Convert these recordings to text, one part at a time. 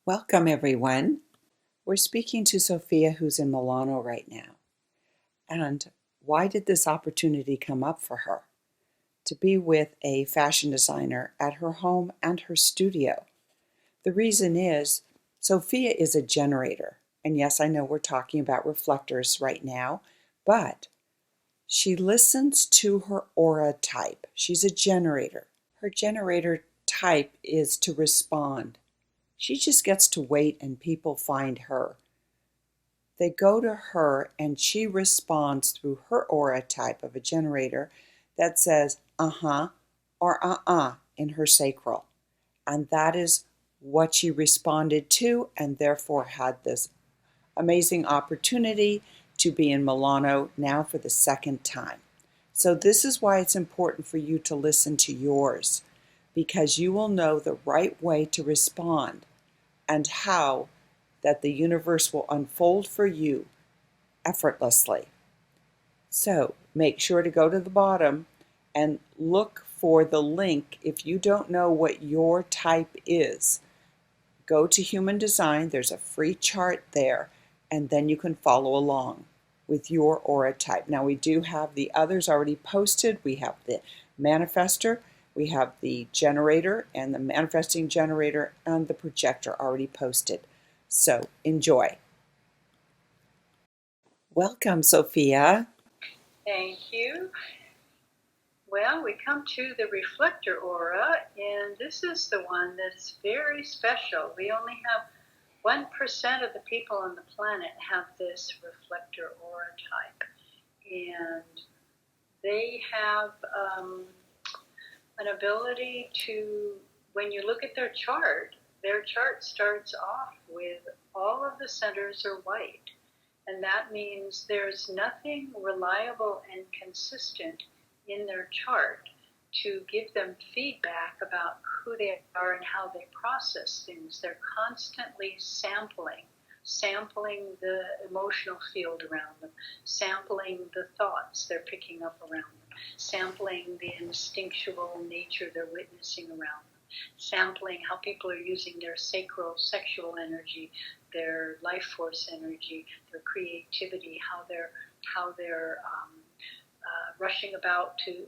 Welcome, everyone. We're speaking to Sophia, who's in Milano right now. And why did this opportunity come up for her? To be with a fashion designer at her home and her studio. The reason is Sophia is a generator. And yes, I know we're talking about reflectors right now, but she listens to her aura type. She's a generator. Her generator type is to respond. She just gets to wait and people find her. They go to her and she responds through her aura type of a generator that says uh-huh or uh-uh in her sacral. And that is what she responded to, and therefore had this amazing opportunity to be in Milano now for the second time. So this is why it's important for you to listen to yours, because you will know the right way to respond and how that the universe will unfold for you effortlessly. So make sure to go to the bottom and look for the link. If you don't know what your type is, go to Human Design. There's a free chart there, and then you can follow along with your aura type. Now, we do have the others already posted. We have the manifester, we have the generator, and the manifesting generator, and the projector already posted. So enjoy. Welcome, Sophia. Thank you. Well, we come to the Reflector Aura, and this is the one that's very special. We only have 1% of the people on the planet have this Reflector Aura type. And they have an ability to, when you look at their chart starts off with all of the centers are white. And that means there's nothing reliable and consistent in their chart to give them feedback about who they are and how they process things. They're constantly sampling the emotional field around them, sampling the thoughts they're picking up around them, sampling the instinctual nature they're witnessing around them, sampling how people are using their sacral sexual energy, their life force energy, their creativity, how they're rushing about to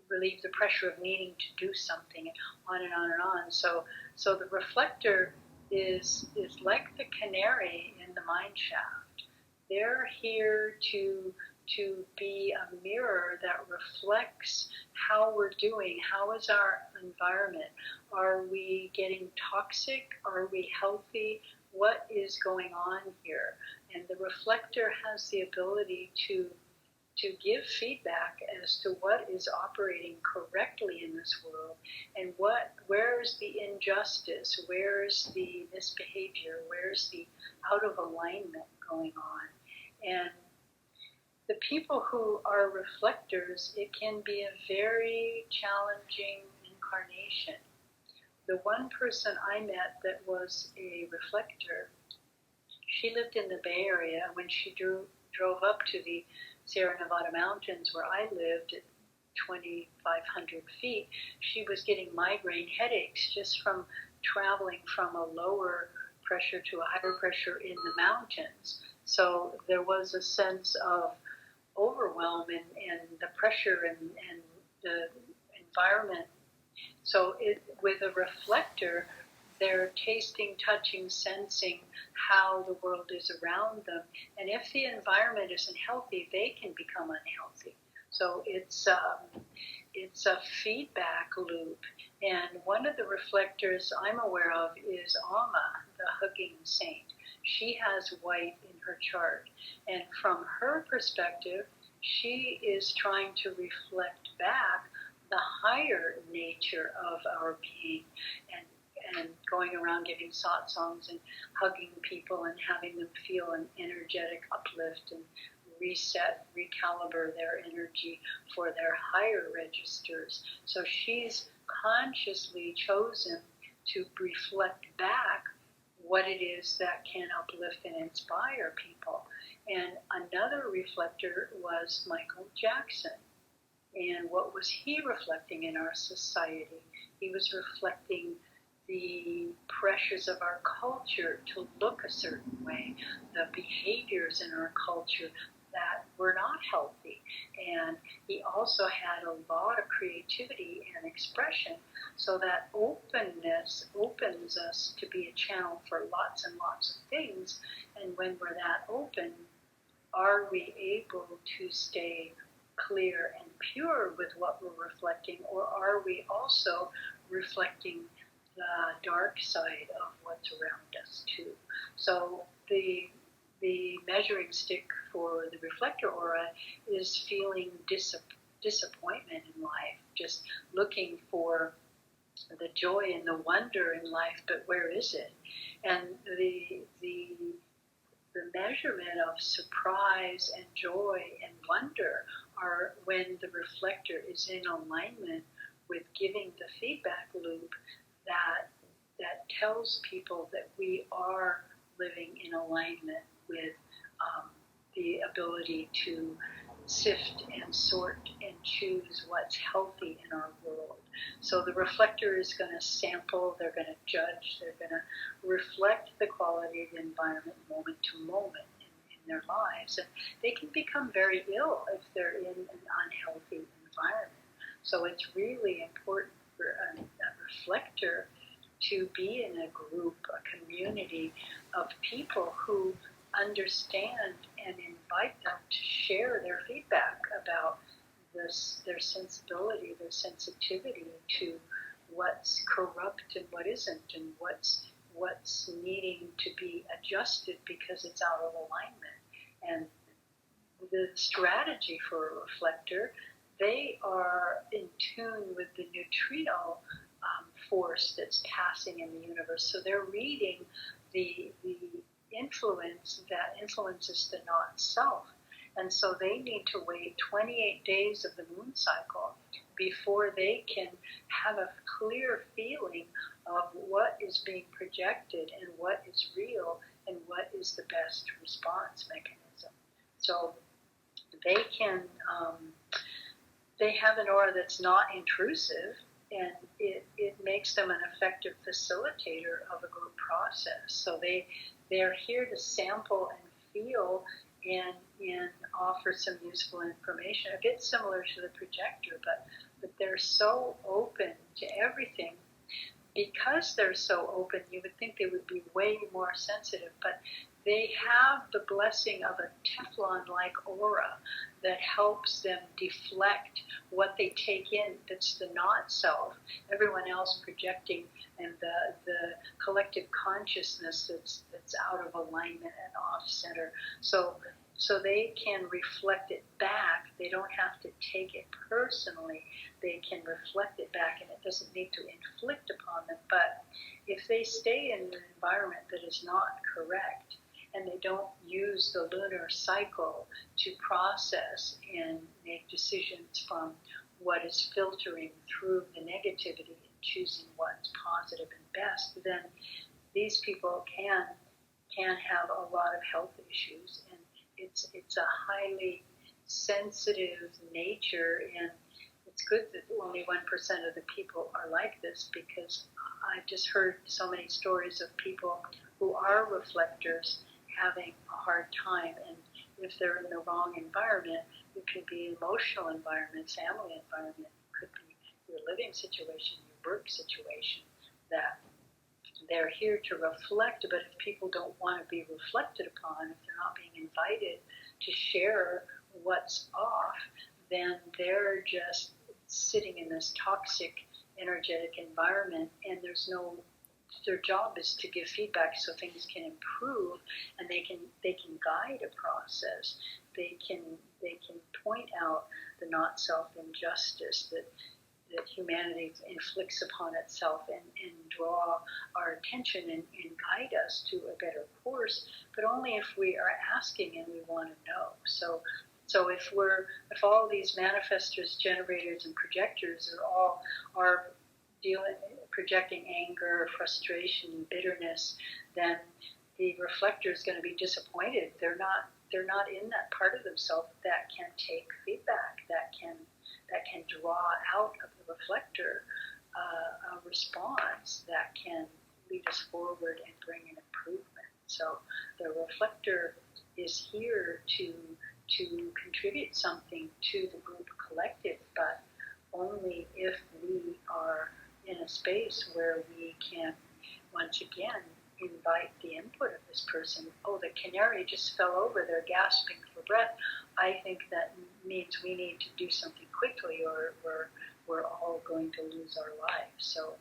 relieve the pressure of needing to do something, and on and on and on. So the reflector is like the canary in the mine shaft. They're here to be a mirror that reflects how we're doing. How is our environment? Are we getting toxic? Are we healthy? What is going on here? And the reflector has the ability to give feedback as to what is operating correctly in this world, and where's the injustice, where's the misbehavior, where's the out of alignment going on. And the people who are reflectors, it can be a very challenging incarnation. The one person I met that was a reflector, she lived in the Bay Area. When she drove up to the Sierra Nevada mountains where I lived at 2,500 feet, she was getting migraine headaches just from traveling from a lower pressure to a higher pressure in the mountains. So there was a sense of overwhelm and the pressure and the environment. So with a reflector, they're tasting, touching, sensing how the world is around them. And if the environment isn't healthy, they can become unhealthy. So it's a feedback loop. And one of the reflectors I'm aware of is Alma, the hugging saint. She has white in her chart. And from her perspective, she is trying to reflect back the higher nature of our being, and going around giving songs and hugging people and having them feel an energetic uplift and reset, recalibrate their energy for their higher registers. So she's consciously chosen to reflect back what it is that can uplift and inspire people. And another reflector was Michael Jackson. And what was he reflecting in our society? He was reflecting the pressures of our culture to look a certain way, the behaviors in our culture that were not healthy. And he also had a lot of creativity and expression, so that openness opens us to be a channel for lots and lots of things. And when we're that open, are we able to stay clear and pure with what we're reflecting, or are we also reflecting the dark side of what's around us too? So the measuring stick for the reflector aura is feeling disappointment in life, just looking for the joy and the wonder in life, but where is it? And the measurement of surprise and joy and wonder are when the reflector is in alignment with giving the feedback loop that tells people that we are living in alignment with the ability to sift and sort and choose what's healthy in our world. So the reflector is going to sample, they're going to judge, they're going to reflect the quality of the environment moment to moment in their lives. And they can become very ill if they're in an unhealthy environment. So it's really important for a reflector to be in a group, a community of people who understand and invite them to share their feedback about their sensibility, their sensitivity to what's corrupt and what isn't, and what's needing to be adjusted because it's out of alignment. And the strategy for a reflector, they are in tune with the neutrino force that's passing in the universe. So they're reading the influence that influences the not-self. And so they need to wait 28 days of the moon cycle before they can have a clear feeling of what is being projected and what is real and what is the best response mechanism. So they can, they have an aura that's not intrusive, and it makes them an effective facilitator of a group process. So they're here to sample and feel and offer some useful information, a bit similar to the projector, but they're so open to everything. Because they're so open, you would think they would be way more sensitive, but they have the blessing of a Teflon-like aura that helps them deflect what they take in that's the not-self, everyone else projecting, and the collective consciousness that's out of alignment and off-center. So they can reflect it back. They don't have to take it personally. They can reflect it back, and it doesn't need to inflict upon them. But if they stay in an environment that is not correct, and they don't use the lunar cycle to process and make decisions from what is filtering through the negativity and choosing what's positive and best, then these people can have a lot of health issues. And it's a highly sensitive nature, and it's good that only 1% of the people are like this, because I've just heard so many stories of people who are reflectors having a hard time, and if they're in the wrong environment, it could be emotional environment, family environment, it could be your living situation, your work situation, that they're here to reflect. But if people don't want to be reflected upon, if they're not being invited to share what's off, then they're just sitting in this toxic energetic environment, and their job is to give feedback so things can improve, and they can guide a process. They can point out the not self injustice that humanity inflicts upon itself, and draw our attention and guide us to a better course, but only if we are asking and we want to know. So if all these manifestors, generators, and projectors are projecting anger, frustration, bitterness, then the reflector is going to be disappointed. They're not in that part of themselves that can take feedback, that can draw out of the reflector a response that can lead us forward and bring an improvement. So the reflector is here to contribute something to the group collective, but only if we are in a space where we can once again invite the input of this person. Oh, the canary just fell over, they're gasping for breath. I think that means we need to do something quickly, or we're all going to lose our lives. So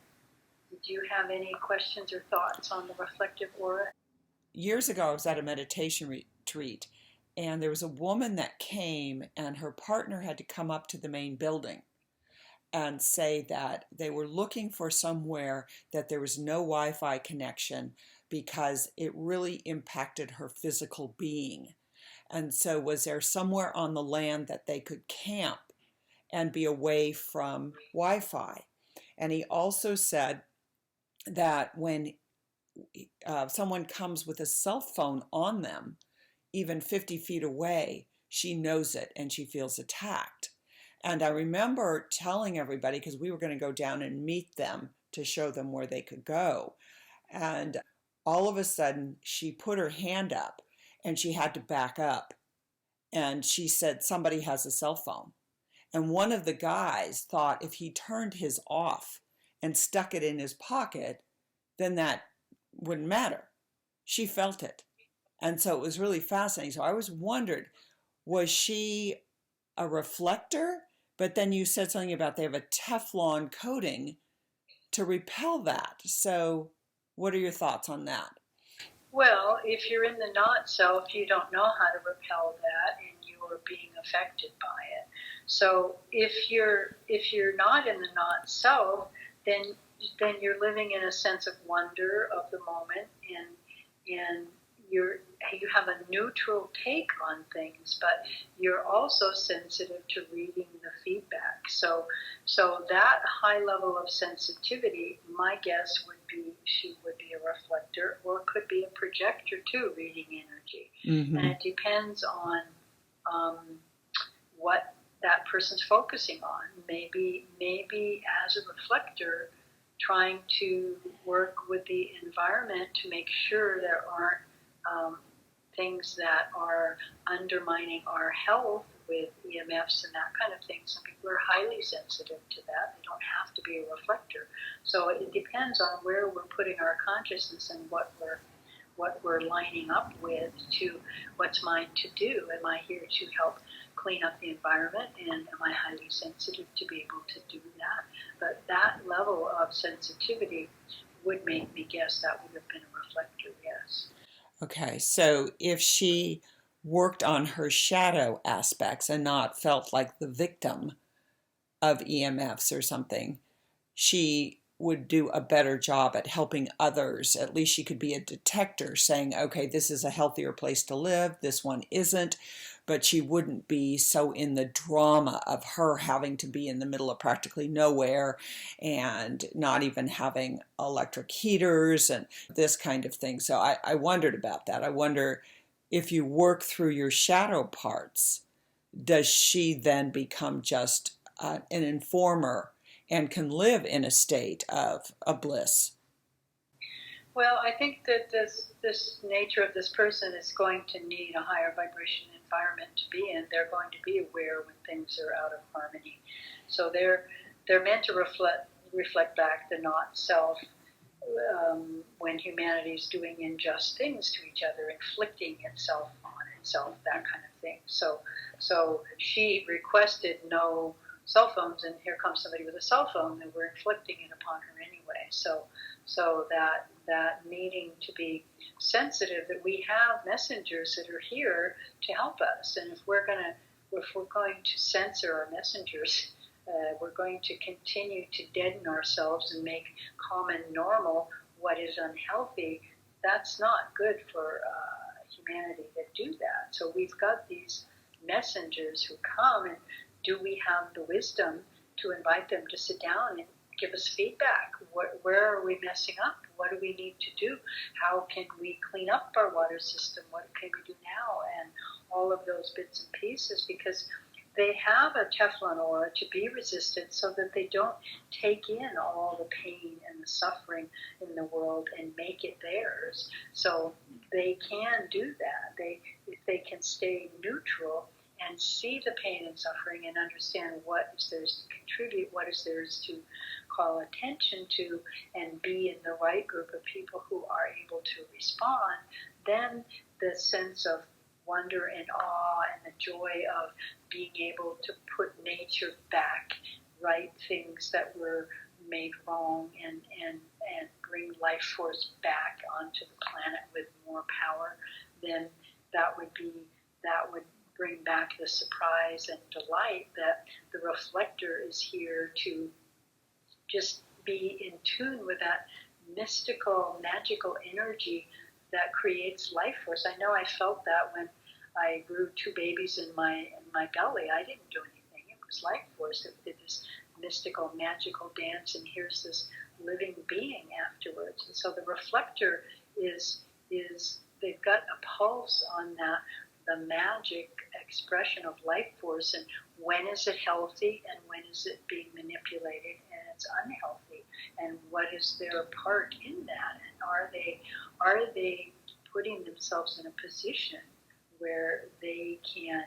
did you have any questions or thoughts on the reflective aura? Years ago, I was at a meditation retreat, and there was a woman that came, and her partner had to come up to the main building and say that they were looking for somewhere that there was no Wi-Fi connection because it really impacted her physical being. And so, was there somewhere on the land that they could camp and be away from Wi-Fi? And he also said that when someone comes with a cell phone on them, even 50 feet away, she knows it and she feels attacked. And I remember telling everybody, because we were going to go down and meet them to show them where they could go. And all of a sudden, she put her hand up and she had to back up. And she said, somebody has a cell phone. And one of the guys thought if he turned his off and stuck it in his pocket, then that wouldn't matter. She felt it. And so it was really fascinating. So I always wondered, was she a reflector? But then you said something about they have a Teflon coating to repel that. So what are your thoughts on that? Well, if you're in the not self, you don't know how to repel that, and you're being affected by it. So if you're not in the not self, then you're living in a sense of wonder of the moment, and you have a neutral take on things, but you're also sensitive to reading the feedback. So that high level of sensitivity, my guess would be she would be a reflector, or could be a projector too, reading energy. Mm-hmm. And it depends on what that person's focusing on. Maybe as a reflector, trying to work with the environment to make sure there aren't things that are undermining our health with EMFs and that kind of thing. Some people are highly sensitive to that. They don't have to be a reflector. So it depends on where we're putting our consciousness and what we're lining up with to what's mine to do. Am I here to help clean up the environment, and am I highly sensitive to be able to do that? But that level of sensitivity would make me guess that would have been a reflector, yes. Okay, so if she worked on her shadow aspects and not felt like the victim of EMFs or something, she would do a better job at helping others. At least she could be a detector saying, okay, this is a healthier place to live, this one isn't. But she wouldn't be so in the drama of her having to be in the middle of practically nowhere and not even having electric heaters and this kind of thing. So I wondered about that. I wonder, if you work through your shadow parts, does she then become just an informer and can live in a state of bliss? Well, I think that this nature of this person is going to need a higher vibration environment to be in. They're going to be aware when things are out of harmony. So they're meant to reflect back the not self when humanity is doing unjust things to each other, inflicting itself on itself, that kind of thing. So she requested no cell phones, and here comes somebody with a cell phone, and we're inflicting it upon her anyway. So that needing to be sensitive that we have messengers that are here to help us, and if we're going to censor our messengers, we're going to continue to deaden ourselves and make common normal what is unhealthy. That's not good for humanity to do that. So we've got these messengers who come, and do we have the wisdom to invite them to sit down and give us feedback? Where are we messing up? What do we need to do? How can we clean up our water system? What can we do now? And all of those bits and pieces, because they have a Teflon aura to be resistant so that they don't take in all the pain and the suffering in the world and make it theirs. So they can do that. If they can stay neutral and see the pain and suffering and understand what is theirs to contribute, what is theirs to call attention to, and be in the right group of people who are able to respond, then the sense of wonder and awe and the joy of being able to put nature back, right things that were made wrong, and bring life force back onto the planet with more power, then that would bring back the surprise and delight that the reflector is here to just be in tune with that mystical, magical energy that creates life force. I know I felt that when I grew 2 babies in my belly. I didn't do anything. It was life force. It did this mystical, magical dance, and here's this living being afterwards. And so the reflector is they've got a pulse on that, the magic expression of life force, and when is it healthy and when is it being manipulated and it's unhealthy, and what is their part in that, and are they putting themselves in a position where they can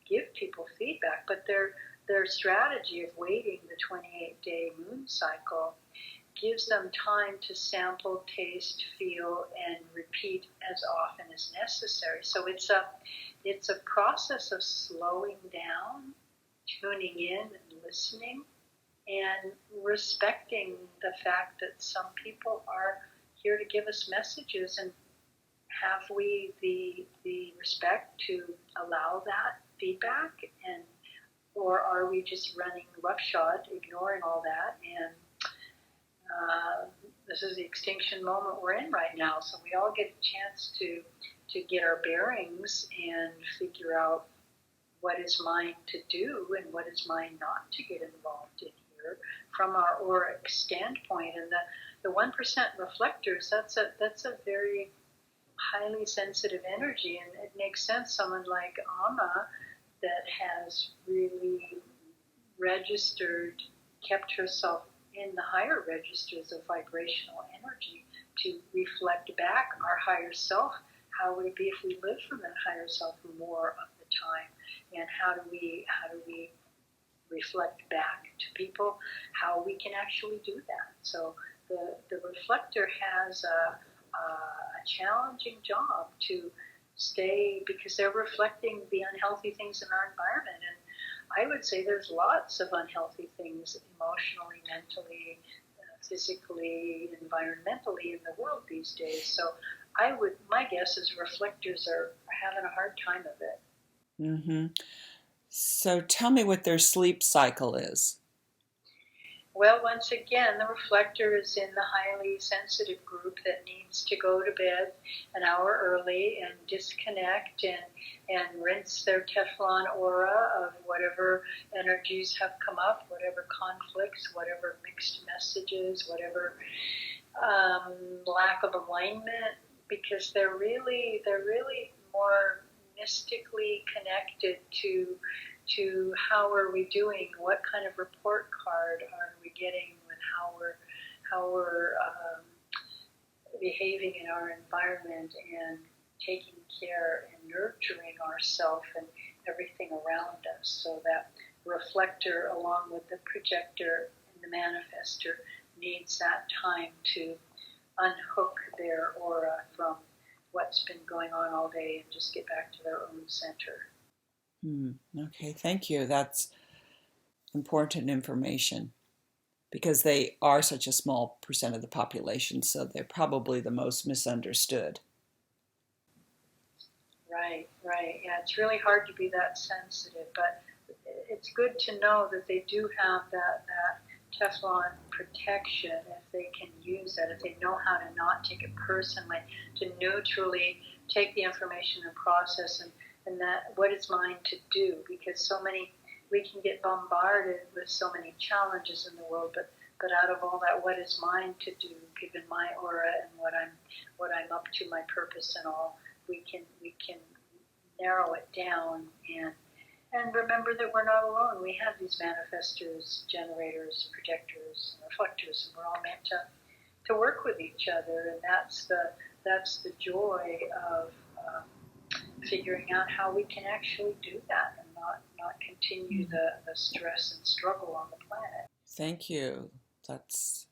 give people feedback. But their strategy of waiting the 28-day moon cycle gives them time to sample, taste, feel, and repeat as often as necessary. So it's a process of slowing down, tuning in and listening, and respecting the fact that some people are here to give us messages, and have we the respect to allow that feedback, or are we just running roughshod, ignoring all that? And this is the extinction moment we're in right now, so we all get a chance to get our bearings and figure out what is mine to do and what is mine not to get involved in here from our auric standpoint. And the 1% reflectors, that's a very highly sensitive energy, and it makes sense. Someone like Amma that has really registered, kept herself in the higher registers of vibrational energy to reflect back our higher self. How would it be if we lived from that higher self more of the time? And how do we reflect back to people how we can actually do that? So the reflector has a challenging job to stay, because they're reflecting the unhealthy things in our environment. And I would say there's lots of unhealthy things emotionally, mentally, physically, environmentally in the world these days. So my guess is reflectors are having a hard time of it. Mm-hmm. So tell me what their sleep cycle is. Well, once again, the reflector is in the highly sensitive group that needs to go to bed an hour early and disconnect and rinse their Teflon aura of whatever energies have come up, whatever conflicts, whatever mixed messages, whatever lack of alignment, because they're really more mystically connected to how are we doing, what kind of report card are we getting with how we're behaving in our environment and taking care and nurturing ourselves and everything around us. So that reflector, along with the projector and the manifester, needs that time to unhook their aura from what's been going on all day and just get back to their own center. Okay, thank you. That's important information, because they are such a small percent of the population, so they're probably the most misunderstood. Right. Yeah, it's really hard to be that sensitive, but it's good to know that they do have that Teflon protection if they can use that, if they know how to not take it personally, to neutrally take the information and process and that what is mine to do, because we can get bombarded with so many challenges in the world, but out of all that, what is mine to do, given my aura and what I'm up to, my purpose and all, we can narrow it down and And remember that we're not alone. We have these manifestors, generators, projectors, and reflectors, and we're all meant to work with each other. And that's the joy of figuring out how we can actually do that and not continue the stress and struggle on the planet. Thank you. That's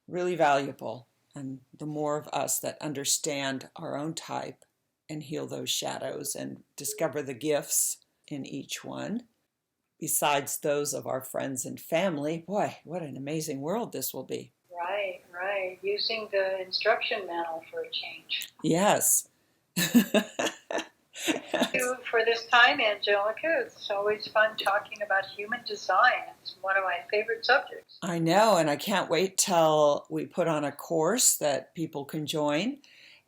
really valuable. And the more of us that understand our own type and heal those shadows and discover the gifts in each one, besides those of our friends and family, boy, what an amazing world this will be. Right, right. Using the instruction manual for a change. Yes. Thank you for this time, Angelica. It's always fun talking about human design. It's one of my favorite subjects. I know, and I can't wait till we put on a course that people can join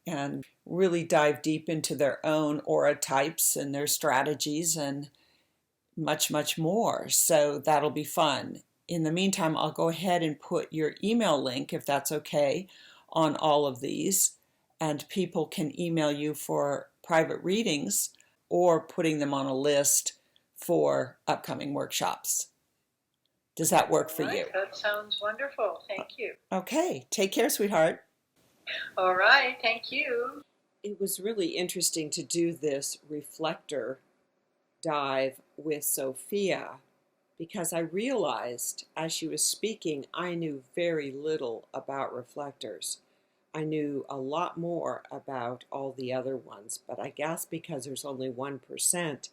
and really dive deep into their own aura types and their strategies and much, much more. So that'll be fun. In the meantime, I'll go ahead and put your email link, if that's okay, on all of these, and people can email you for private readings or putting them on a list for upcoming workshops. Does that work for you? That sounds wonderful. Thank you. Okay. Take care, sweetheart. All right. Thank you. It was really interesting to do this reflector dive with Sophia because I realized as she was speaking, I knew very little about reflectors. I knew a lot more about all the other ones, but I guess because there's only 1%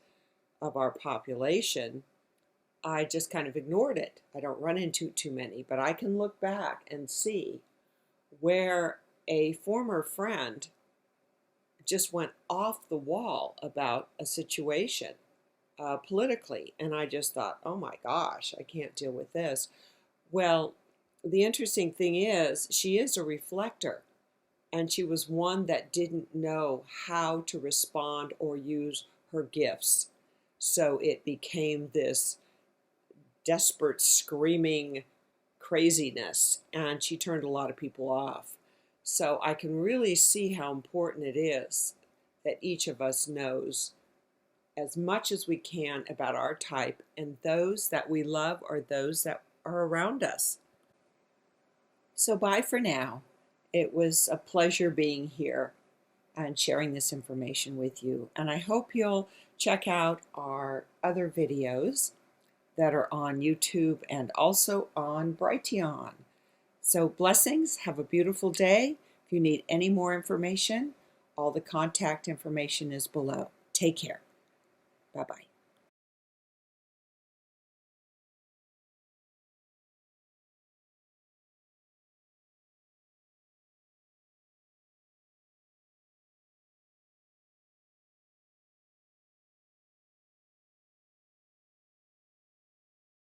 of our population, I just kind of ignored it. I don't run into too many, but I can look back and see where a former friend just went off the wall about a situation politically, and I just thought, oh my gosh, I can't deal with this. Well, the interesting thing is she is a reflector, and she was one that didn't know how to respond or use her gifts. So it became this desperate, screaming craziness, and she turned a lot of people off. So I can really see how important it is that each of us knows as much as we can about our type and those that we love or those that are around us. So bye for now. It was a pleasure being here and sharing this information with you. And I hope you'll check out our other videos that are on YouTube and also on Brighteon. So blessings. Have a beautiful day. If you need any more information, all the contact information is below. Take care. Bye-bye.